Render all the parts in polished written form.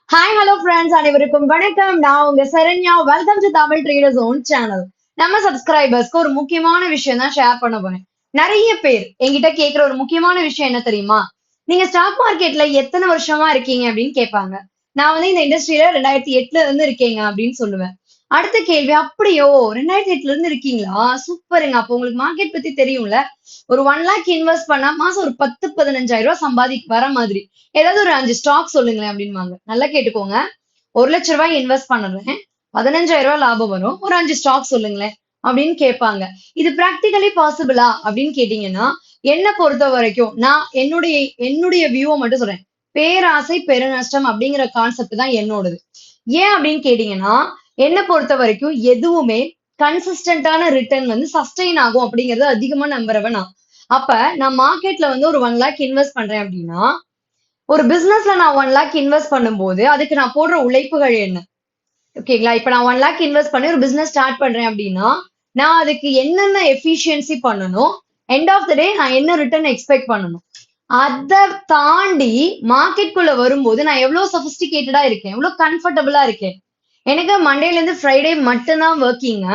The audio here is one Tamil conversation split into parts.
ஹாய் ஹலோ ஃப்ரெண்ட்ஸ், அனைவருக்கும் வணக்கம். நான் உங்க Saranya. Welcome to Tamil traders own channel. நம்ம சப்ஸ்கிரைபர்ஸ்க்கு ஒரு முக்கியமான விஷயம் தான் ஷேர் பண்ண போறேன். நிறைய பேர் என்கிட்ட கேட்கிற ஒரு முக்கியமான விஷயம் என்ன தெரியுமா? நீங்க ஸ்டாக் மார்க்கெட்ல எத்தனை வருஷமா இருக்கீங்க அப்படின்னு கேட்பாங்க. நான் வந்து இந்த இண்டஸ்ட்ரியில 2008ல இருந்து இருக்கேங்க அப்படின்னு சொல்லுவேன். அடுத்த கேள்வி, அப்படியோ 2008ல இருந்து இருக்கீங்களா? சூப்பருங்க. அப்போ உங்களுக்கு மார்க்கெட் பத்தி தெரியும்ல. ஒரு 1 lakh இன்வெஸ்ட் பண்ணா மாசம் ஒரு 10-15 ஆயிரம் ரூபாய் வர மாதிரி ஏதாவது ஒரு 5 ஸ்டாக் சொல்லுங்களேன் அப்படின்வாங்க. நல்லா கேட்டுக்கோங்க. 1 லட்ச ரூபாய் இன்வெஸ்ட் பண்ணுறேன், 15,000 ரூபாய் லாபம் வரும், ஒரு 5 ஸ்டாக் சொல்லுங்களேன் அப்படின்னு கேட்பாங்க. இது பிராக்டிகலி பாசிபிளா அப்படின்னு கேட்டீங்கன்னா, என்ன பொறுத்த வரைக்கும் நான் என்னுடைய என்னுடைய வியூவை மட்டும் சொல்றேன். பேராசை பெருநஷ்டம் அப்படிங்கிற கான்செப்ட் தான் என்னோடது. ஏன் அப்படின்னு கேட்டீங்கன்னா, என்ன பொறுத்த வரைக்கும் எதுவுமே கன்சிஸ்டன்டான ரிட்டர்ன் வந்து சஸ்டெயின் ஆகும் அப்படிங்கறது அதிகமா நம்புறவன் நான். அப்ப நான் மார்க்கெட்ல வந்து ஒரு 1 lakh இன்வெஸ்ட் பண்றேன் அப்படின்னா, ஒரு பிசினஸ்ல நான் 1 lakh இன்வெஸ்ட் பண்ணும்போது அதுக்கு நான் போடுற உழைப்புகள் என்ன? ஓகேங்களா? இப்ப நான் 1 lakh இன்வெஸ்ட் பண்ணி ஒரு பிசினஸ் ஸ்டார்ட் பண்றேன் அப்படின்னா, நான் அதுக்கு என்னென்ன எஃபிஷியன்சி பண்ணணும், எண்ட் ஆஃப் த டே நான் என்ன ரிட்டர்ன் எக்ஸ்பெக்ட் பண்ணணும், அதை தாண்டி மார்க்கெட்குள்ள வரும்போது நான் எவ்வளவு சபிஸ்டிகேட்டடா இருக்கேன், எவ்வளவு கம்ஃபர்டபுளா இருக்கேன். எனக்கு மண்டேல இருந்து ஃப்ரைடே மட்டும்தான் ஒர்க்கிங்க.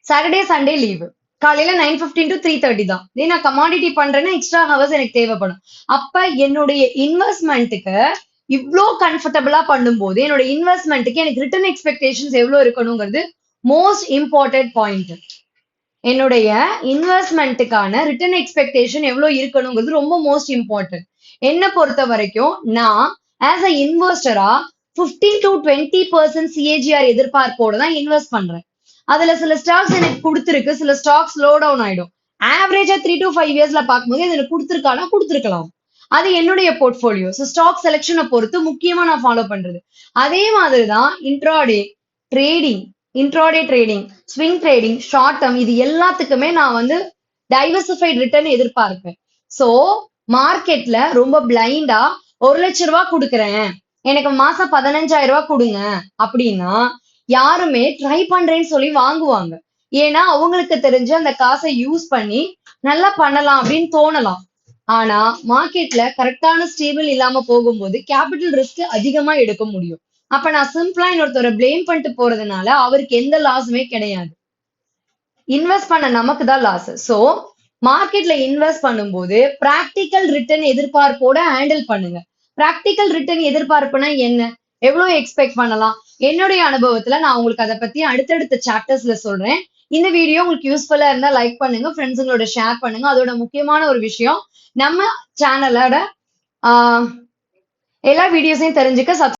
Saturday Sunday leave. காலையில 9:15 to 3:30 தான். இதே நான் கமாடிட்டி பண்றேன்னா எக்ஸ்ட்ரா ஹவர்ஸ் எனக்கு தேவைப்படும். அப்ப என்னுடைய இன்வெஸ்ட்மெண்ட்டுக்கு இவ்ளோ கம்ஃபர்டபுளா பண்ணும்போது என்னோட இன்வெஸ்ட்மெண்ட்டுக்கு எனக்கு ரிட்டர்ன் எக்ஸ்பெக்டேஷன்ஸ் எவ்வளவு இருக்கணுங்கிறது மோஸ்ட் இம்பார்ட்டன்ட் பாயிண்ட். என்னுடைய இன்வெஸ்ட்மெண்ட்டுக்கான ரிட்டர்ன் எக்ஸ்பெக்டேஷன் எவ்வளவு இருக்கணுங்கிறது ரொம்ப மோஸ்ட் இம்பார்ட்டன்ட். என்ன பொறுத்த வரைக்கும் நான் ஆஸ் அ இன்வெஸ்டரா 15 to 20% சிஏஜிஆர் எதிர்பார்ப்போட தான் இன்வெஸ்ட் பண்றேன். அதுல சில ஸ்டாக்ஸ் எனக்கு கொடுத்துருக்கு, சில ஸ்டாக் ஸ்லோ டவுன் ஆயிடும். ஆவரேஜா 3 to 5 இயர்ஸ்ல பார்க்கும்போது எனக்கு கொடுத்துருக்கானா கொடுத்துருக்கலாம். அது என்னுடைய போர்ட்போலியோ. ஸோ ஸ்டாக் செலெக்ஷனை பொறுத்து முக்கியமா நான் ஃபாலோ பண்றது. அதே மாதிரிதான் trading intraday trading, swing trading, short term, இது எல்லாத்துக்குமே நான் வந்து டைவர்சிஃபைட் ரிட்டர்ன் எதிர்பார்ப்பேன். ஸோ மார்க்கெட்ல ரொம்ப பிளைண்டா 1 லட்ச ரூபாய் கொடுக்குறேன், எனக்கு மாசம் 15,000 ரூபாய் கொடுங்க அப்படின்னா யாருமே ட்ரை பண்றேன்னு சொல்லி வாங்குவாங்க. ஏன்னா அவங்களுக்கு தெரிஞ்சு அந்த காசை யூஸ் பண்ணி நல்லா பண்ணலாம் அப்படின்னு தோணலாம். ஆனா மார்க்கெட்ல கரெக்டான ஸ்டேபிள் இல்லாம போகும்போது கேபிட்டல் ரிஸ்க் அதிகமா எடுக்க முடியும். அப்ப நான் சிம்பிளா இன்னொருத்தரை பிளேம் பண்ணிட்டு போறதுனால அவருக்கு எந்த லாஸுமே கிடையாது. இன்வெஸ்ட் பண்ண நமக்கு தான் லாஸ். சோ மார்க்கெட்ல இன்வெஸ்ட் பண்ணும்போது பிராக்டிக்கல் ரிட்டர்ன் எதிர்பார்ப்போட ஹேண்டில் பண்ணுங்க. பிராக்டிக்கல் ரிட்டர்ன் எதிர்பார்ப்புனா என்ன, எவ்வளவு எக்ஸ்பெக்ட் பண்ணலாம்? என்னுடைய அனுபவத்துல நான் உங்களுக்கு அதை பத்தி அடுத்தடுத்த சாப்டர்ஸ்ல சொல்றேன். இந்த வீடியோ உங்களுக்கு யூஸ்ஃபுல்லா இருந்தா லைக் பண்ணுங்க, ஃப்ரெண்ட்ஸுங்களோட ஷேர் பண்ணுங்க. அதோட முக்கியமான ஒரு விஷயம், நம்ம சேனலோட எல்லா வீடியோஸையும் தெரிஞ்சுக்க